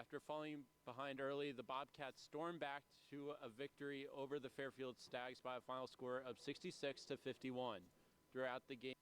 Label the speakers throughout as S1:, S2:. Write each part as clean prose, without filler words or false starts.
S1: After falling behind early, the Bobcats stormed back to a victory over the Fairfield Stags by a final score of 66-51. Throughout the game,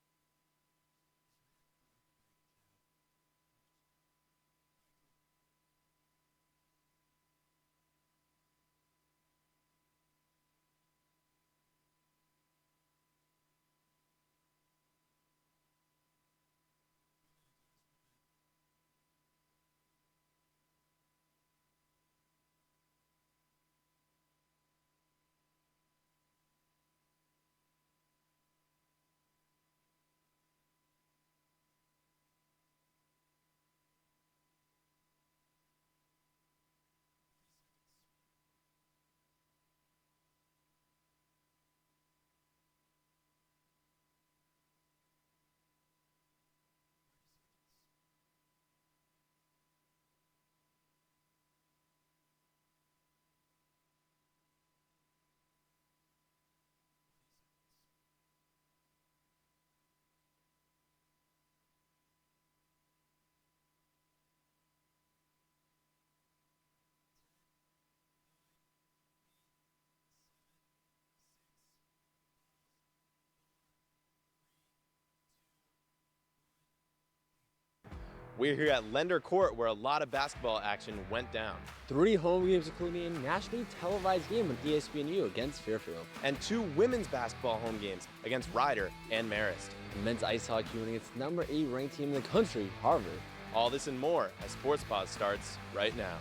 S2: We're here at Lender Court where a lot of basketball action went down.
S3: 3 home games, including a nationally televised game on ESPNU against Fairfield.
S2: And 2 women's basketball home games against Ryder and Marist.
S3: The men's ice hockey winning its number 8 ranked team in the country, Harvard.
S2: All this and more as Sports Paws starts right now.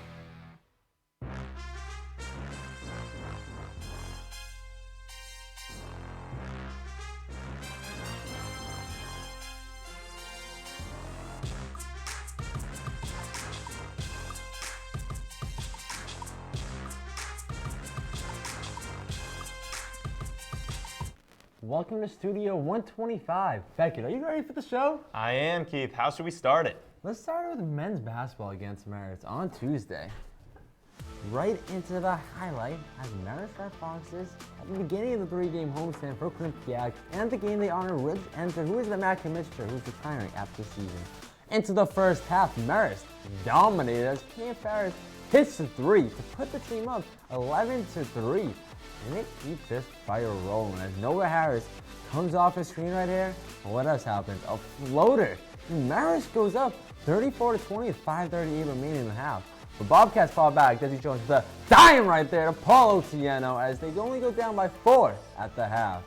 S3: Welcome to Studio 125. Beckett, are you ready for the show?
S2: I am, Keith. How should we start it?
S3: Let's start with men's basketball against Marist on Tuesday. Right into the highlight as Marist Red Foxes at the beginning of the 3-game homestand for Quinnipiac, and the game they honor Rich Enter, who is the MAAC commissioner who's retiring after the season. Into the first half, Marist dominated as Cam Farris hits the 3 to put the team up 11-3. And they keep this fire rolling as Noah Harris comes off his screen right here. And what else happens? A floater. And Marist goes up 34-20 with 5:38 remaining in the half. The Bobcats fall back. Desi Jones with a dime right there to Paul Otieno as they only go down by 4 at the half.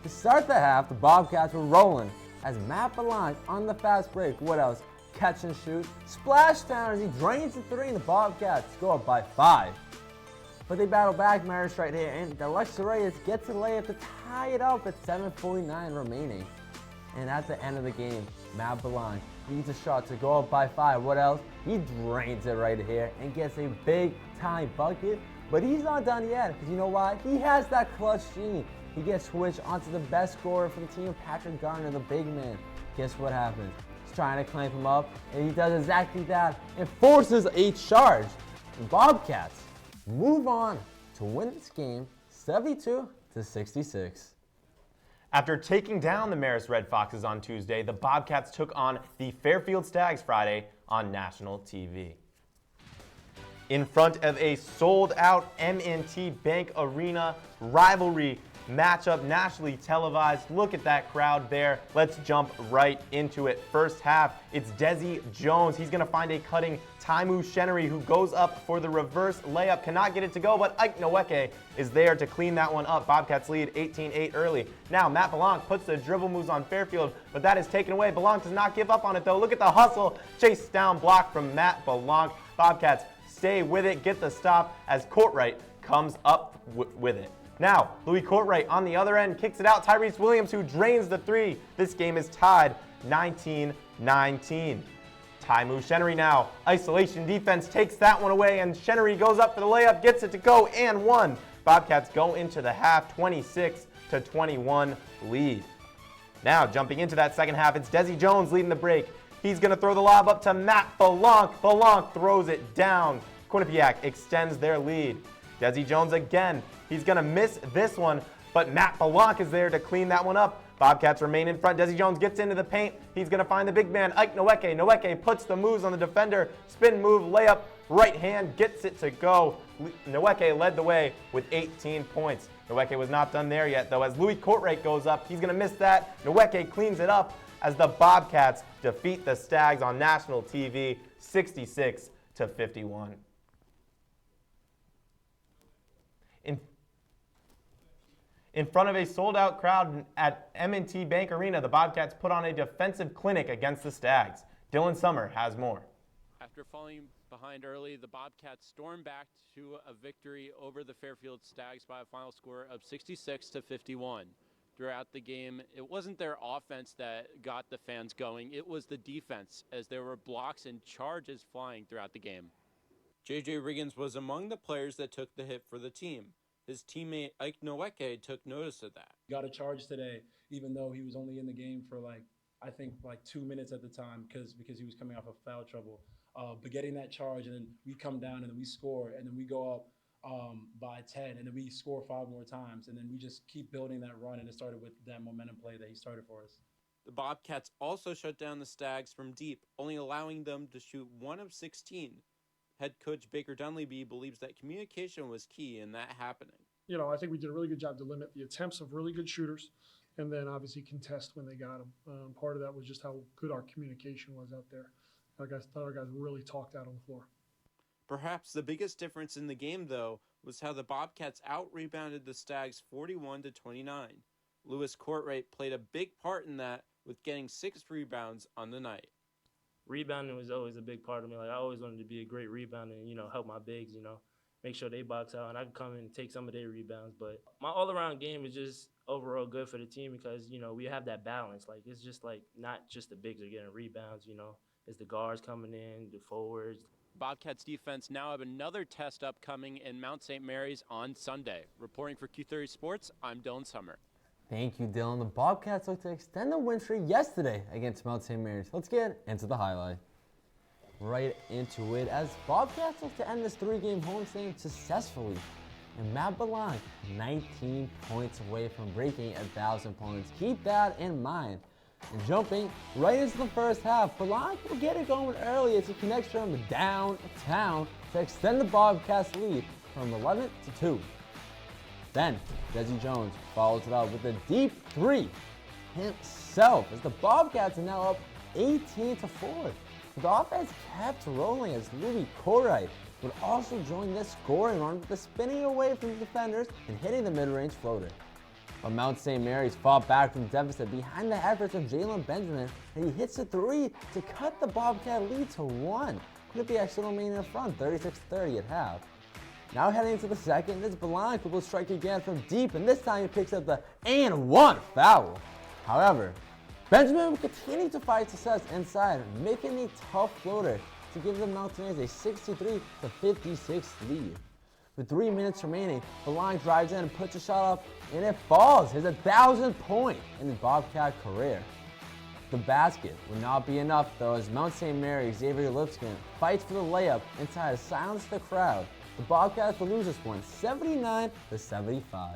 S3: To start the half, the Bobcats were rolling as Matt Belange on the fast break. What else? Catch and shoot. Splash down as he drains the 3 and the Bobcats go up by 5. But they battle back, Marist right here, and Alexa Reyes gets a layup to tie it up at 7:49 remaining. And at the end of the game, Matt Belange needs a shot to go up by 5. What else? He drains it right here and gets a big-time bucket. But he's not done yet, because you know why? He has that clutch gene. He gets switched onto the best scorer for the team, Patrick Garner, the big man. Guess what happens? He's trying to clamp him up, and he does exactly that and forces a charge. And Bobcats move on to win this game 72-66.
S2: After taking down the Marist Red Foxes on Tuesday, the Bobcats took on the Fairfield Stags Friday on national TV. In front of a sold-out M&T Bank Arena rivalry matchup, nationally televised. Look at that crowd there. Let's jump right into it. First half, it's Desi Jones. He's going to find a cutting Taimu Chenery, who goes up for the reverse layup. Cannot get it to go, but Ike Nweke is there to clean that one up. Bobcats lead 18-8 early. Now, Matt Belange puts the dribble moves on Fairfield, but that is taken away. Belange does not give up on it, though. Look at the hustle. Chase down block from Matt Belange. Bobcats stay with it, get the stop as Courtright comes up with it. Now, Louis Courtright on the other end kicks it out. Tyrese Williams, who drains the 3. This game is tied 19-19. Taimu Chenery now. Isolation defense takes that one away, and Chenery goes up for the layup, gets it to go, and 1. Bobcats go into the half 26-21 lead. Now, jumping into that second half, it's Desi Jones leading the break. He's going to throw the lob up to Matt Belange. Belange throws it down. Quinnipiac extends their lead. Desi Jones again. He's going to miss this one, but Matt Belange is there to clean that one up. Bobcats remain in front. Desi Jones gets into the paint. He's going to find the big man, Ike Nweke. Nweke puts the moves on the defender. Spin move, layup, right hand, gets it to go. Nweke led the way with 18 points. Nweke was not done there yet, though. As Louis Courtright goes up, he's going to miss that. Nweke cleans it up as the Bobcats defeat the Stags on national TV 66-51. In front of a sold-out crowd at M&T Bank Arena, the Bobcats put on a defensive clinic against the Stags. Dylan Summer has more.
S1: After falling behind early, the Bobcats stormed back to a victory over the Fairfield Stags by a final score of 66-51. Throughout the game, it wasn't their offense that got the fans going. It was the defense, as there were blocks and charges flying throughout the game. J.J. Riggins was among the players that took the hit for the team. His teammate Ike Nweke took notice of that.
S4: Got a charge today, even though he was only in the game for I think 2 minutes at the time because he was coming off of foul trouble. But getting that charge, and then we come down and then we score, and then we go up by 10, and then we score 5 more times, and then we just keep building that run, and it started with that momentum play that he started for us.
S1: The Bobcats also shut down the Stags from deep, only allowing them to shoot 1 of 16. Head coach Baker Dunleavy believes that communication was key in that happening.
S5: You know, I think we did a really good job to limit the attempts of really good shooters and then obviously contest when they got them. Part of that was just how good our communication was out there. I thought our guys really talked out on the floor.
S1: Perhaps the biggest difference in the game, though, was how the Bobcats out-rebounded the Stags 41-29. Louis Courtright played a big part in that with getting 6 rebounds on the night.
S6: Rebounding was always a big part of me. I always wanted to be a great rebounder and, help my bigs, make sure they box out and I can come in and take some of their rebounds. But my all-around game is just overall good for the team because, we have that balance. It's just not just the bigs are getting rebounds, it's the guards coming in, the forwards. Bobcats defense now have another test upcoming in Mount St. Mary's on Sunday. Reporting for Q30 Sports, I'm Dylan Summer.
S3: Thank you, Dylan. The Bobcats look to extend the win streak yesterday against Mount St. Mary's. Let's get into the highlight. Right into it as Bobcats look to end this 3-game homestand successfully. And Matt Blanc, 19 points away from breaking 1,000 points. Keep that in mind. And jumping right into the first half, Blanc will get it going early as he connects from downtown to extend the Bobcats lead from 11 to 2. Then, Desi Jones follows it up with a deep 3 himself as the Bobcats are now up 18-4. The offense kept rolling as Louis Courtright would also join this scoring run with the spinning away from the defenders and hitting the mid-range floater. But Mount St. Mary's fought back from deficit behind the efforts of Jalen Benjamin, and he hits a 3 to cut the Bobcat lead to 1. Quinnipiac still remaining in front, 36-30 at half. Now heading into the second, it's Blanc who will strike again from deep, and this time he picks up the and 1 foul. However, Benjamin will continue to find success inside, making a tough floater to give the Mountaineers a 63-56 lead. With 3 minutes remaining, Blanc drives in and puts a shot up, and it falls. His 1,000th point in his Bobcat career. The basket would not be enough, though, as Mount St. Mary's Xavier Lipscomb fights for the layup inside to silence the crowd. The Bobcats will lose this one, 79-75.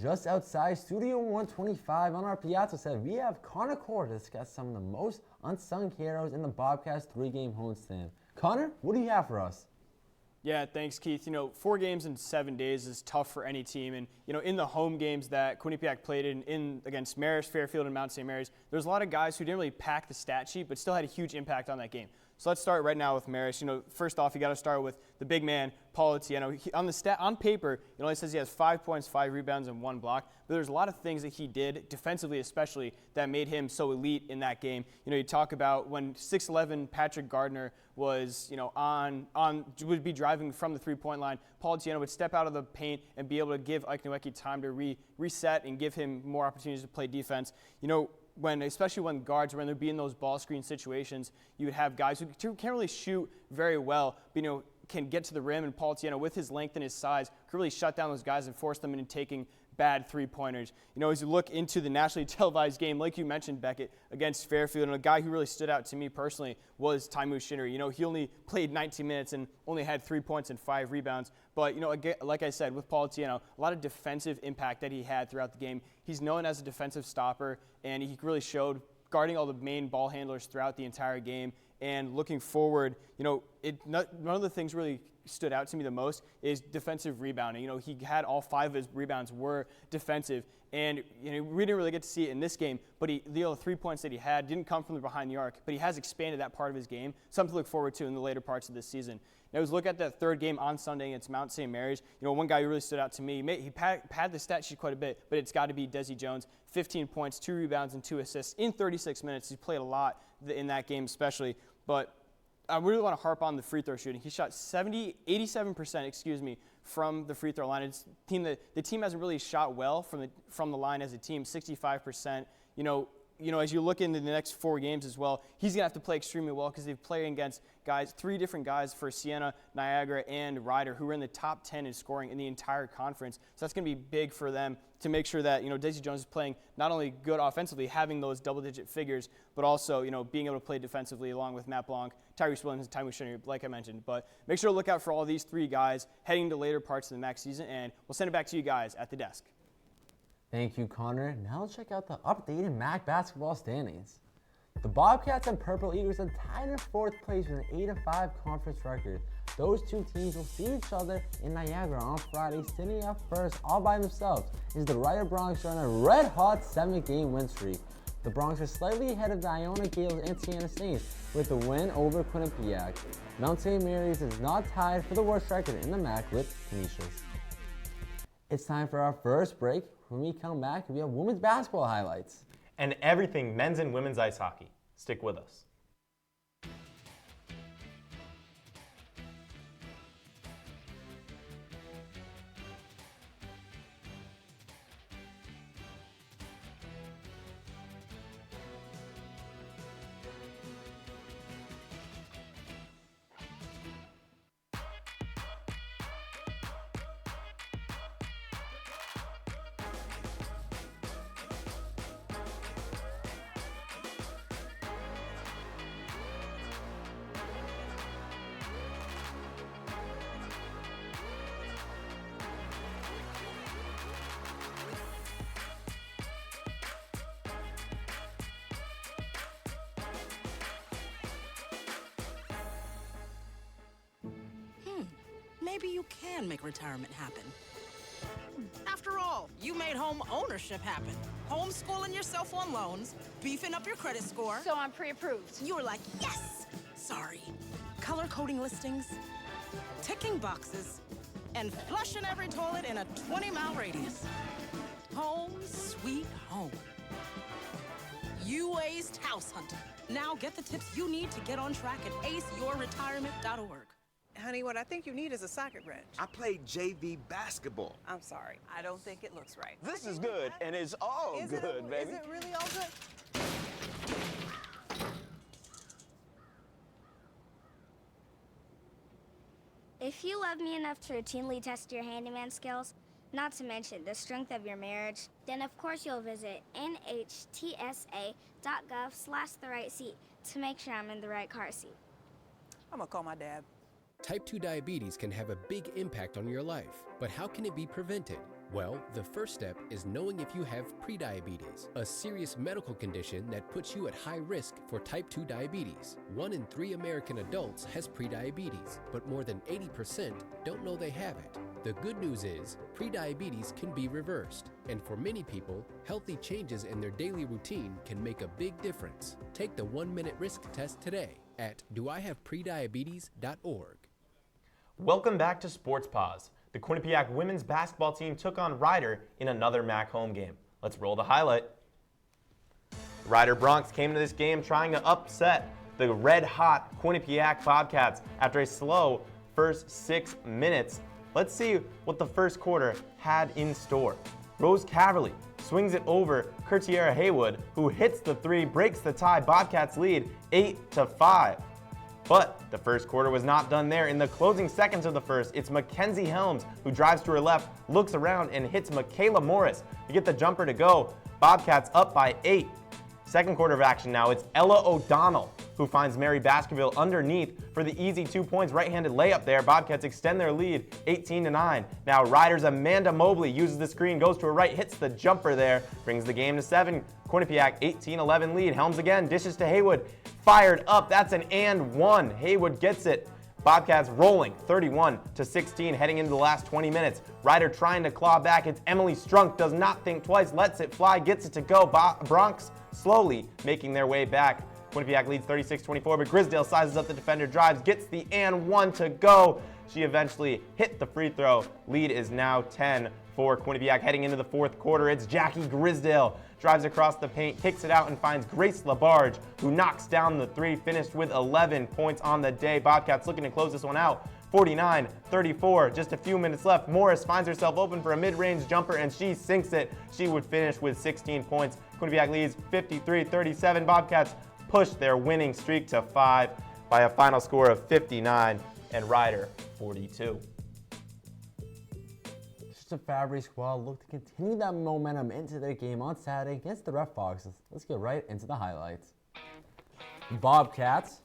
S3: Just outside Studio 125 on our piazza set, we have Connor Core to discuss some of the most unsung heroes in the Bobcats 3-game homestand. Connor, what do you have for us?
S7: Yeah, thanks, Keith. 4 games in 7 days is tough for any team. And, in the home games that Quinnipiac played in against Marist, Fairfield, and Mount St. Mary's, there's a lot of guys who didn't really pack the stat sheet, but still had a huge impact on that game. So let's start right now with Marist. First off, you got to start with the big man, Paul. On paper, it only says he has 5 points, 5 rebounds, and 1 block. But there's a lot of things that he did, defensively especially, that made him so elite in that game. You talk about when 6'11" Patrick Gardner was, would be driving from the 3-point line. Paul would step out of the paint and be able to give Ike Nweke time to reset and give him more opportunities to play defense. Especially when guards, when they're being those ball screen situations, you would have guys who can't really shoot very well. But, can get to the rim, and Paultiano, with his length and his size, could really shut down those guys and force them into taking bad three-pointers. As you look into the nationally televised game, like you mentioned, Beckett, against Fairfield, and a guy who really stood out to me personally was Taimu Shinnery. He only played 19 minutes and only had 3 points and 5 rebounds. But, again, like I said, with Paultiano, a lot of defensive impact that he had throughout the game. He's known as a defensive stopper, and he really showed guarding all the main ball handlers throughout the entire game. And looking forward, one of the things really stood out to me the most is defensive rebounding. He had all 5 of his rebounds were defensive, and we didn't really get to see it in this game. But the 3 points that he had didn't come from behind the arc, but he has expanded that part of his game. Something to look forward to in the later parts of this season. Now, as we look at that third game on Sunday against Mount St. Mary's, one guy who really stood out to me, he padded the stat sheet quite a bit, but it's got to be Desi Jones. 15 points, 2 rebounds, and 2 assists in 36 minutes. He played a lot in that game especially, but I really want to harp on the free throw shooting. He shot 87% from the free throw line. The team hasn't really shot well from the line as a team, 65%. As you look into the next 4 games as well, he's going to have to play extremely well because they've played against 3 different guys for Siena, Niagara, and Ryder who are in the top 10 in scoring in the entire conference. So that's going to be big for them to make sure that, Desi Jones is playing not only good offensively, having those double-digit figures, but also, being able to play defensively along with Matt Blanc, Tyrese Williams, and Taimu Shinnery, like I mentioned. But make sure to look out for all these 3 guys heading to later parts of the MAAC season, and we'll send it back to you guys at the desk.
S3: Thank you, Connor. Now let's check out the updated MAAC basketball standings. The Bobcats and Purple Eagles are tied in 4th place with an 8-5 conference record. Those 2 teams will see each other in Niagara on Friday, sitting up first all by themselves is the Ryder Bronx on a red-hot 7-game win streak. The Bronx are slightly ahead of the Iona Gales and Siena Saints with a win over Quinnipiac. Mount St. Mary's is not tied for the worst record in the MAAC with Canisius. It's time for our first break. When we come back, we have women's basketball highlights.
S2: And everything men's and women's ice hockey. Stick with us.
S8: Maybe you can make retirement happen. After all, you made home ownership happen. Homeschooling yourself on loans, beefing up your credit score.
S9: So I'm pre-approved.
S8: You were like, yes! Sorry. Color-coding listings, ticking boxes, and flushing every toilet in a 20-mile radius. Home sweet home. You aced house hunting. Now get the tips you need to get on track at aceyourretirement.org.
S10: Honey, what I think you need is a socket wrench.
S11: I played JV basketball.
S10: I'm sorry. I don't think it looks right.
S11: This is good, and it's all good, baby.
S10: Is it really all good?
S9: If you love me enough to routinely test your handyman skills, not to mention the strength of your marriage, then of course you'll visit nhtsa.gov/therightseat to make sure I'm in the right car seat.
S10: I'm gonna call my dad.
S12: Type 2 diabetes can have a big impact on your life, but how can it be prevented? Well, the first step is knowing if you have prediabetes, a serious medical condition that puts you at high risk for type 2 diabetes. 1 in 3 American adults has prediabetes, but more than 80% don't know they have it. The good news is, prediabetes can be reversed, and for many people, healthy changes in their daily routine can make a big difference. Take the 1-minute risk test today at doihaveprediabetes.org.
S2: Welcome back to Sports Paws. The Quinnipiac women's basketball team took on Ryder in another MAAC home game. Let's roll the highlight. Ryder Bronx came to this game trying to upset the red-hot Quinnipiac Bobcats after a slow first 6 minutes. Let's see what the first quarter had in store. Rose Caverly swings it over Curtiera Haywood, who hits the 3, breaks the tie. Bobcats lead 8-5. But the first quarter was not done there. In the closing seconds of the first, it's Mackenzie Helms who drives to her left, looks around, and hits Michaela Morris to get the jumper to go. Bobcats up by 8. Second quarter of action now, it's Ella O'Donnell who finds Mary Baskerville underneath for the easy 2 points, right-handed layup there. Bobcats extend their lead 18-9. Now Riders' Amanda Mobley uses the screen, goes to her right, hits the jumper there, brings the game to 7. Quinnipiac 18-11 lead. Helms again, dishes to Haywood, fired up, that's an and one. Haywood gets it. Bobcats rolling 31-16 heading into the last 20 minutes. Ryder trying to claw back. It's Emily Strunk, does not think twice, lets it fly, gets it to go. Bronx slowly making their way back. Quinnipiac leads 36-24, but Grisdale sizes up the defender, drives, gets the and one to go. She eventually hit the free throw. Lead is now 10 for Quinnipiac heading into the fourth quarter. It's Jackie Grisdale. Drives across the paint, kicks it out, and finds Grace LaBarge, who knocks down the three, finished with 11 points on the day. Bobcats looking to close this one out. 49-34, just a few minutes left. Morris finds herself open for a mid-range jumper, and she sinks it. She would finish with 16 points. Quinnipiac leads 53-37. Bobcats push their winning streak to 5 by a final score of 59 and Ryder 42.
S3: The Fabry squad look to continue that momentum into their game on Saturday against the Red Foxes. Let's get right into the highlights. Bobcats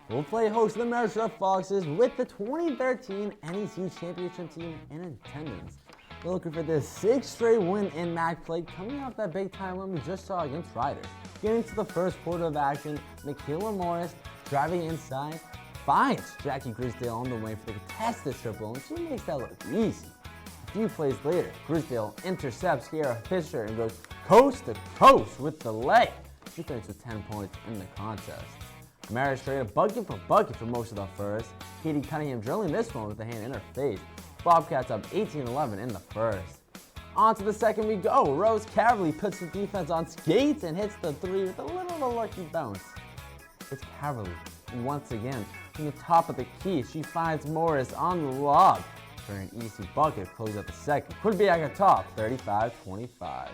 S3: will play host to the Marist Red Foxes with the 2013 NEC Championship team in attendance. They're looking for their 6th straight win in MAAC play, coming off that big time win we just saw against Ryder. Getting to the first quarter of action, Michaela Morris driving inside finds Jackie Grisdale on the way for the contested triple, and she makes that look easy. A few plays later, Grisdale intercepts Kiara Fisher and goes coast to coast with the lay. She finished with 10 points in the contest. Marist traded bucket for most of the first. Katie Cunningham drilling this one with the hand in her face. Bobcats up 18-11 in the first. On to the second we go. Rose Caverly puts the defense on skates and hits the three with a little of a lucky bounce. It's Caverly once again from the top of the key. She finds Morris on the lob for an easy bucket. Close out the second. Quinnipiac atop 35-25.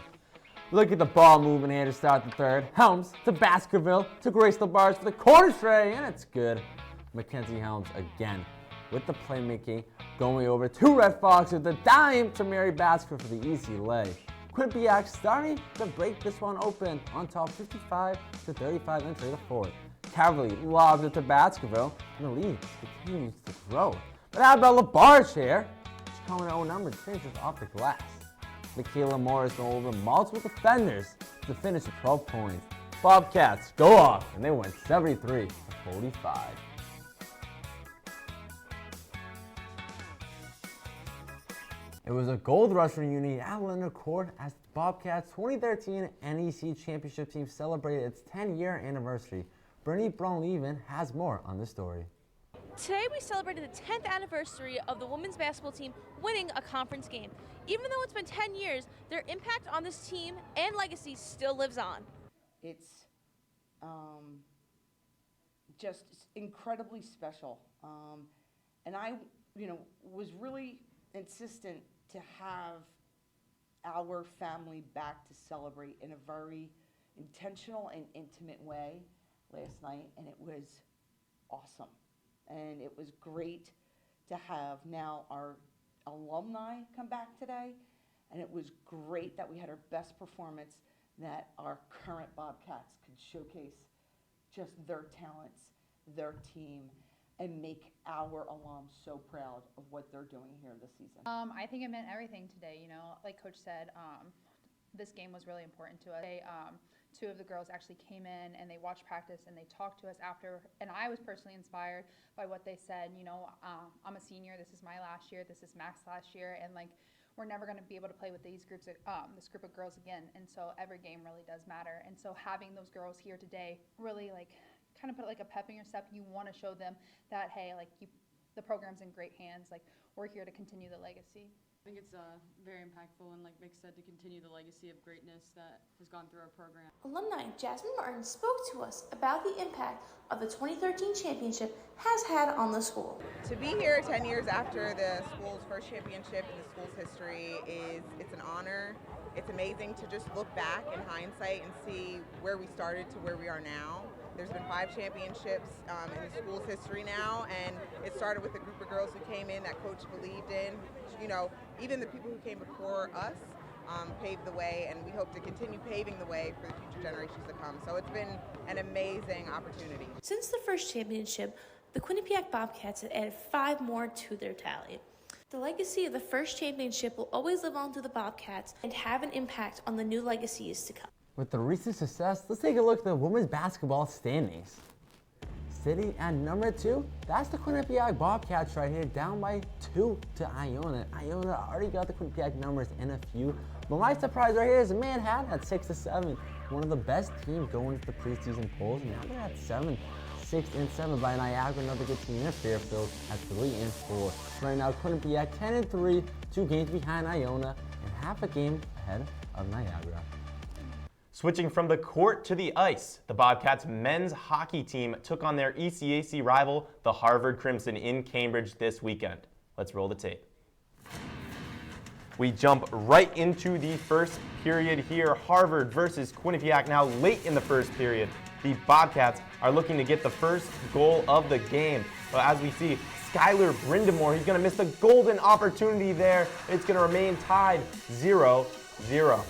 S3: Look at the ball movement here to start the third. Helms to Baskerville to Grace LaBarge for the corner tray, and it's good. Mackenzie Helms again with the playmaking, going over to Red Fox with the dime to Mary Baskerville for the easy lay. Quinnipiac starting to break this one open on top 55-35 into the fourth. Caverly lobs it to Baskerville, and the lead continues to grow. But how about LaBarge here? She's coming to own numbers, finishes off the glass. Michaela Morris going over multiple defenders to finish with 12 points. Bobcats go off, and they win 73-45. It was a gold rush reunion at Leonard Court as the Bobcats' 2013 NEC Championship team celebrated its 10-year anniversary. Bernie Braun-Levin has more on this story.
S13: Today we celebrated the 10th anniversary of the women's basketball team winning a conference game. Even though it's been 10 years, their impact on this team and legacy still lives on.
S14: It's just incredibly special. And I, was really insistent to have our family back to celebrate in a very intentional and intimate way last night, and it was awesome. And it was great to have now our alumni come back today, and it was great that we had our best performance, that our current Bobcats could showcase just their talents, their team, and make our alums so proud of what they're doing here this season.
S15: I think it meant everything today. Like Coach said, this game was really important to us. Two of the girls actually came in and they watched practice and they talked to us after, and I was personally inspired by what they said. I'm a senior, this is my last year, this is Mac's last year, and we're never going to be able to play with these groups, this group of girls again, and so every game really does matter. And so having those girls here today really kind of put a pep in your step. You want to show them that, hey, the program's in great hands, we're here to continue the legacy.
S16: I think it's very impactful, and like Vic said, to continue the legacy of greatness that has gone through our program.
S17: Alumni Jasmine Martin spoke to us about the impact of the 2013 championship has had on the school.
S18: To be here 10 years after the school's first championship in the school's history it's an honor. It's amazing to just look back in hindsight and see where we started to where we are now. There's been 5 championships in the school's history now, and it started with a group of girls who came in that coach believed in. You know, even the people who came before us paved the way, and we hope to continue paving the way for the future generations to come. So it's been an amazing opportunity.
S17: Since the first championship, the Quinnipiac Bobcats have added 5 more to their tally. The legacy of the first championship will always live on through the Bobcats and have an impact on the new legacies to come.
S3: With the recent success, let's take a look at the women's basketball standings. Sitting at number 2, that's the Quinnipiac Bobcats right here, down by 2 to Iona. Iona already got the Quinnipiac numbers in a few, but my surprise right here is Manhattan at 6 to 7. One of the best teams going into the preseason polls. Now they're at 7. 6 and 7 by Niagara, another good team in Fairfield at 3 and 4. Right now, Quinnipiac 10 and 3, 2 games behind Iona, and half a game ahead of Niagara.
S2: Switching from the court to the ice, the Bobcats men's hockey team took on their ECAC rival, the Harvard Crimson, in Cambridge this weekend. Let's roll the tape. We jump right into the first period here. Harvard versus Quinnipiac now late in the first period. The Bobcats are looking to get the first goal of the game. But as we see, Skylar Brindamore, he's going to miss the golden opportunity there. It's going to remain tied 0-0.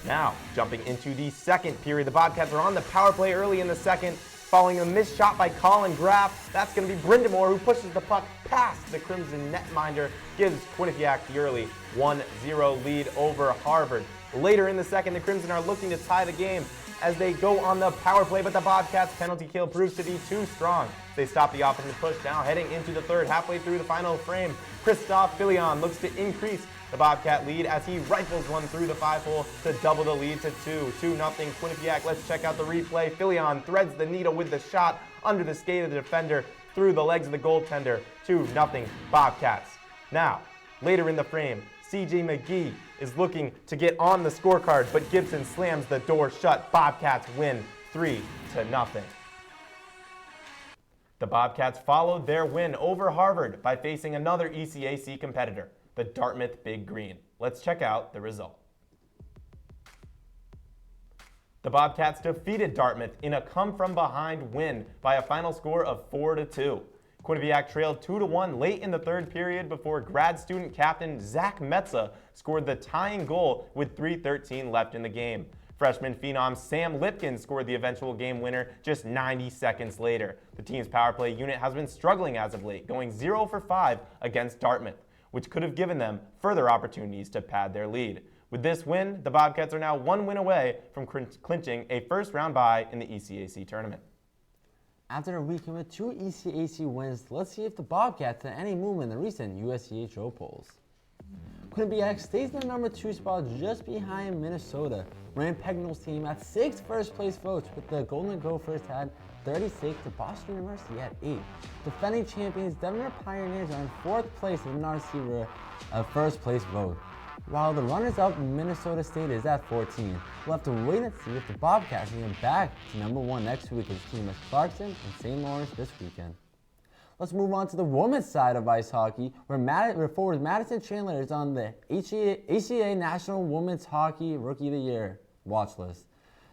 S2: Now, jumping into the second period, the Bobcats are on the power play early in the second, following a missed shot by Colin Graff. That's going to be Brindamore who pushes the puck past the Crimson netminder, gives Quinnipiac the early 1-0 lead over Harvard. Later in the second, the Crimson are looking to tie the game as they go on the power play, but the Bobcats' penalty kill proves to be too strong. They stop the offensive push. Now heading into the third, halfway through the final frame, Christoph Filion looks to increase the Bobcat lead as he rifles one through the 5-hole to double the lead to 2-0 Quinnipiac. Let's check out the replay. Filion threads the needle with the shot under the skate of the defender through the legs of the goaltender. 2-0 Bobcats. Now, later in the frame, CJ McGee is looking to get on the scorecard, but Gibson slams the door shut. Bobcats win 3-0. The Bobcats followed their win over Harvard by facing another ECAC competitor, the Dartmouth Big Green. Let's check out the result. The Bobcats defeated Dartmouth in a come-from-behind win by a final score of 4-2. Quinnipiac trailed 2-1 late in the third period before grad student captain Zach Metza scored the tying goal with 3:13 left in the game. Freshman phenom Sam Lipkin scored the eventual game winner just 90 seconds later. The team's power play unit has been struggling as of late, going 0 for 5 against Dartmouth, which could have given them further opportunities to pad their lead. With this win, the Bobcats are now 1 win away from clinching a first-round bye in the ECAC tournament.
S3: After a weekend with 2 ECAC wins, let's see if the Bobcats had any movement in the recent USCHO polls. Quinnipiac stays in the number 2 spot just behind Minnesota. Rand Pegnall's team at 6 first-place votes, with the Golden Gophers had 36 to Boston University at 8. Defending champions Denver Pioneers are in 4th place with an RC first-place vote, while the runners-up Minnesota State is at 14. We'll have to wait and see if the Bobcats can get back to number 1 next week as team is Clarkson and St. Lawrence this weekend. Let's move on to the women's side of ice hockey, where forward Madison Chandler is on the ACA National Women's Hockey Rookie of the Year watch list.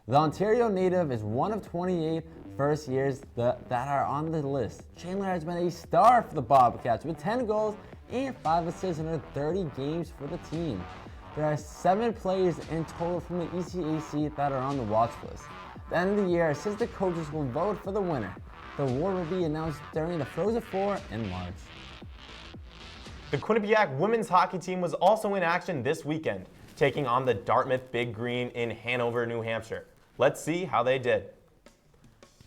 S3: The Ontario native is one of 28 first years that are on the list. Chandler has been a star for the Bobcats with 10 goals and 5 assists in her 30 games for the team. There are 7 players in total from the ECAC that are on the watch list. At the end of the year, assistant coaches will vote for the winner. The award will be announced during the Frozen Four in March.
S2: The Quinnipiac women's hockey team was also in action this weekend, taking on the Dartmouth Big Green in Hanover, New Hampshire. Let's see how they did.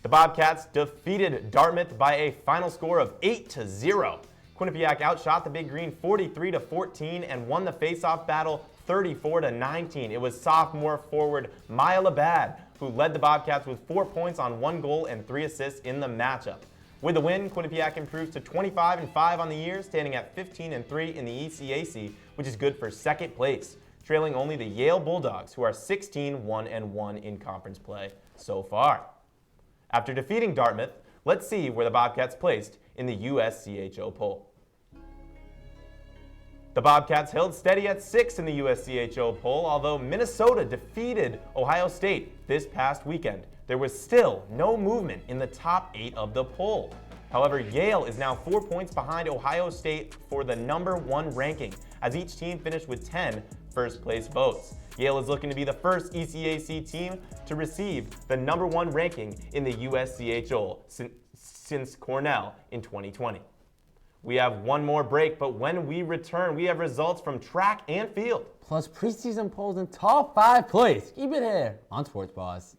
S2: The Bobcats defeated Dartmouth by a final score of 8-0. Quinnipiac outshot the Big Green 43-14 and won the face-off battle 34-19. It was sophomore forward Maya Labad who led the Bobcats with 4 points on 1 goal and 3 assists in the matchup. With the win, Quinnipiac improves to 25-5 on the year, standing at 15-3 in the ECAC, which is good for second place, trailing only the Yale Bulldogs, who are 16-1-1 in conference play so far. After defeating Dartmouth, let's see where the Bobcats placed in the USCHO poll. The Bobcats held steady at 6 in the USCHO poll, although Minnesota defeated Ohio State this past weekend there was still no movement in the top 8 of the poll. However, Yale is now 4 points behind Ohio State for the #1 ranking, as each team finished with 10 first-place votes. Yale is looking to be the first ECAC team to receive the #1 ranking in the USCHO since Cornell in 2020. We have one more break, but when we return, we have results from track and field.
S3: Plus preseason polls and top 5 plays. Keep it here on Sports Paws.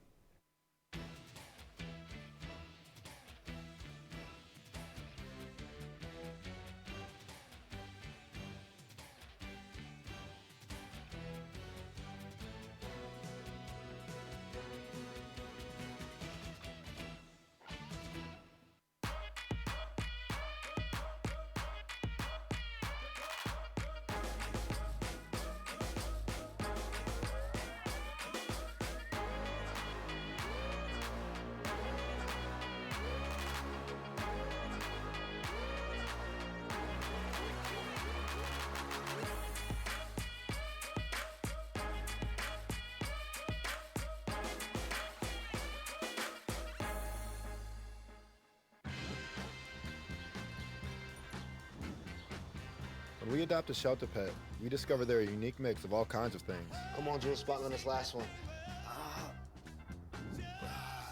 S19: When we adopt a shelter pet, we discover they're a unique mix of all kinds of things.
S20: Come on, Drew, spot on this last one.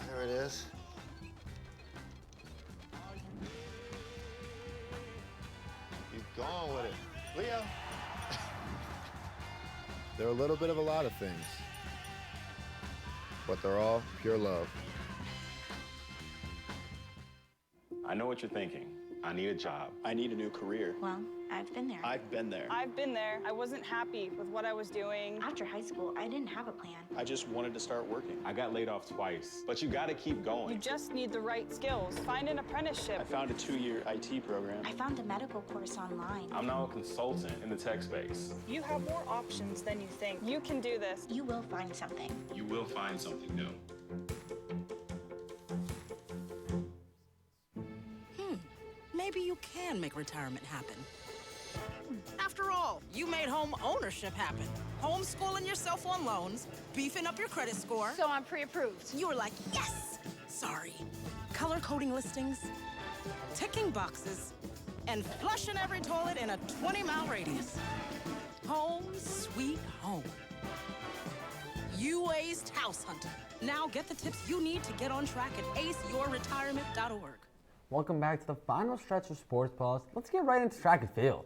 S20: There it is. Keep going with it. Leo.
S19: They're a little bit of a lot of things, but they're all pure love.
S21: I know what you're thinking. I need a job. I need a new career.
S22: Well, I've been there.
S21: I've been there.
S22: I've been there. I wasn't happy with what I was doing. After high school, I didn't have a plan.
S21: I just wanted to start working. I got laid off twice, but you gotta keep going.
S22: You just need the right skills. Find an apprenticeship.
S21: I found a 2-year IT program.
S22: I found a medical course online.
S21: I'm now a consultant in the tech space.
S22: You have more options than you think. You can do this. You will find something.
S21: You will find something new.
S8: Maybe you can make retirement happen. After all, you made home ownership happen. Homeschooling yourself on loans, beefing up your credit score.
S22: So I'm pre-approved.
S8: You were like, yes! Sorry. Color coding listings, ticking boxes, and flushing every toilet in a 20-mile radius. Home sweet home. You aced house hunting. Now get the tips you need to get on track at aceyourretirement.org.
S3: Welcome back to the final stretch of Sports Paws. Let's get right into track and field.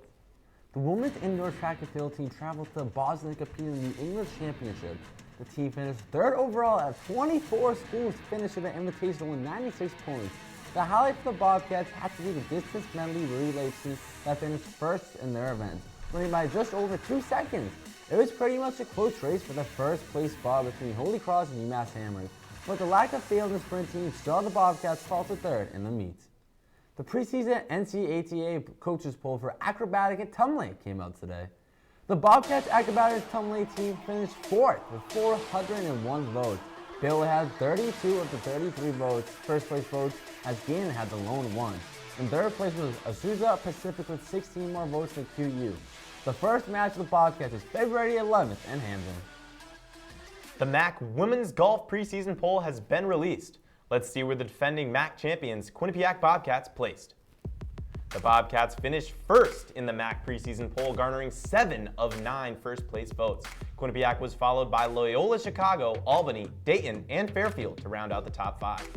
S3: The women's indoor track and field team traveled to Boston to compete in the English Championship. The team finished 3rd overall at 24 schools to finish with an invitational with 96 points. The highlight for the Bobcats had to be the distance medley relay team that finished 1st in their event, winning by just over 2 seconds. It was pretty much a close race for the first place spot between Holy Cross and UMass Hammers, but the lack of field in the sprint team saw the Bobcats fall to 3rd in the meet. The preseason NCAA coaches poll for acrobatic and tumbling came out today. The Bobcats acrobatic and tumbling team finished 4th with 401 votes. Bill had 32 of the 33 votes. First place votes, as Gannon had the lone one. In 3rd place was Azusa Pacific with 16 more votes than QU. The first match of the Bobcats is February 11th in Hamden.
S2: The MAAC Women's Golf preseason poll has been released. Let's see where the defending MAAC champions, Quinnipiac Bobcats, placed. The Bobcats finished 1st in the MAAC preseason poll, garnering 7 of 9 first-place votes. Quinnipiac was followed by Loyola Chicago, Albany, Dayton, and Fairfield to round out the top 5.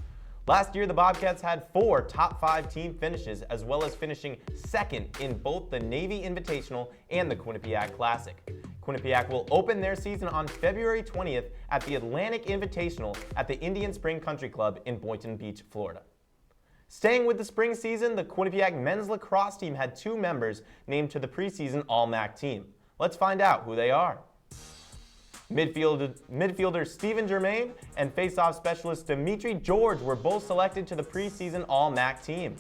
S2: Last year, the Bobcats had 4 top 5 team finishes, as well as finishing 2nd in both the Navy Invitational and the Quinnipiac Classic. Quinnipiac will open their season on February 20th at the Atlantic Invitational at the Indian Spring Country Club in Boynton Beach, Florida. Staying with the spring season, the Quinnipiac men's lacrosse team had 2 members named to the preseason All-MAAC team. Let's find out who they are. Midfielder Stephen Germain and faceoff specialist Dimitri George were both selected to the preseason All-MAAC team.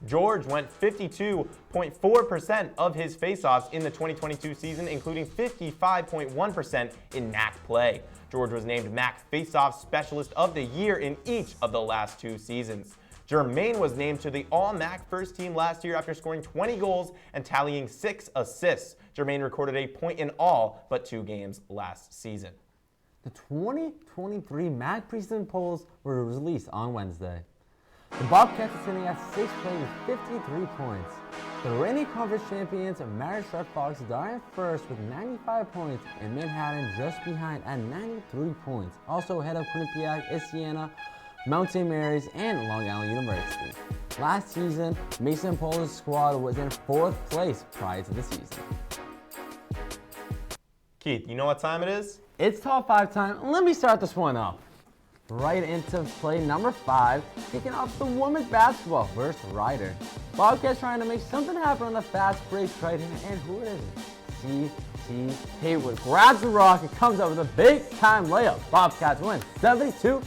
S2: George went 52.4% of his faceoffs in the 2022 season, including 55.1% in MAAC play. George was named MAAC Faceoff Specialist of the Year in each of the last 2 seasons. Germain was named to the All-MAAC first team last year after scoring 20 goals and tallying 6 assists. Germain recorded a point in all but 2 games last season.
S3: The 2023 MAAC preseason polls were released on Wednesday. The Bobcats are sitting at 6th place with 53 points. The reigning conference champions Marist Red Foxes are in first with 95 points, and Manhattan just behind at 93 points. Also ahead of Quinnipiac, Isiana, Mount St. Mary's, and Long Island University. Last season, Mason Paws' squad was in 4th place prior to the season.
S2: Keith, you know what time it is?
S3: It's top 5 time. Let me start this one up. Right into play number 5, kicking off the women's basketball versus Ryder. Bobcats trying to make something happen on the fast break right here, and who is it? C.T. Haywood grabs the rock and comes up with a big time layup. Bobcats win 72-66.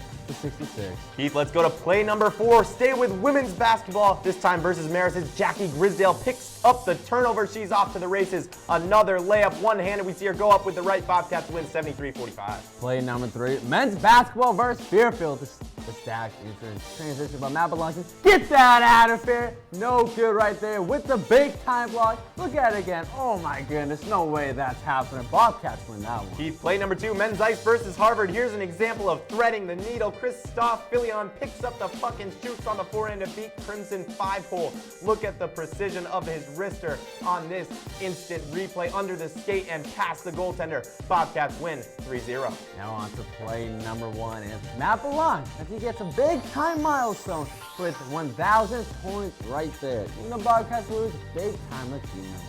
S2: Keith, let's go to play number 4. Stay with women's basketball. This time versus Marist's Jackie Grisdale picks up the turnover. She's off to the races. Another layup, one-handed. We see her go up with the right. Bobcats win 73-45.
S3: Play number 3, men's basketball versus Fairfield. The Stags in transition, but Matt Belongs gets that out of here. No good right there with the big time block. Look at it again. Oh my goodness, no way that's happening. Bobcats win that one.
S2: Keith, play number 2, men's ice versus Harvard. Here's an example of threading the needle. Christophe Filion picks up the puck and shoots on the forehand to beat Crimson 5-hole. Look at the precision of his wrister on this instant replay under the skate and past the goaltender. Bobcats win 3-0.
S3: Now on to play number 1 is Matt Belongs as he gets a big time milestone with 1,000 points right there. And the Bobcats lose big time achievement.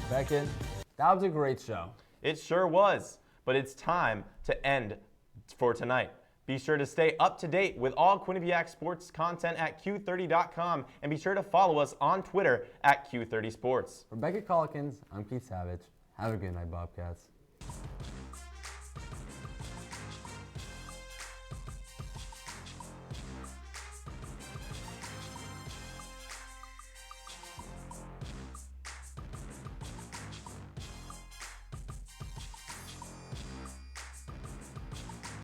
S3: Beckett, that was a great show.
S2: It sure was, but it's time to end for tonight. Be sure to stay up to date with all Quinnipiac sports content at Q30.com, and be sure to follow us on Twitter at Q30 Sports.
S3: For Beckett Calkins, I'm Keith Savage. Have a good night, Bobcats.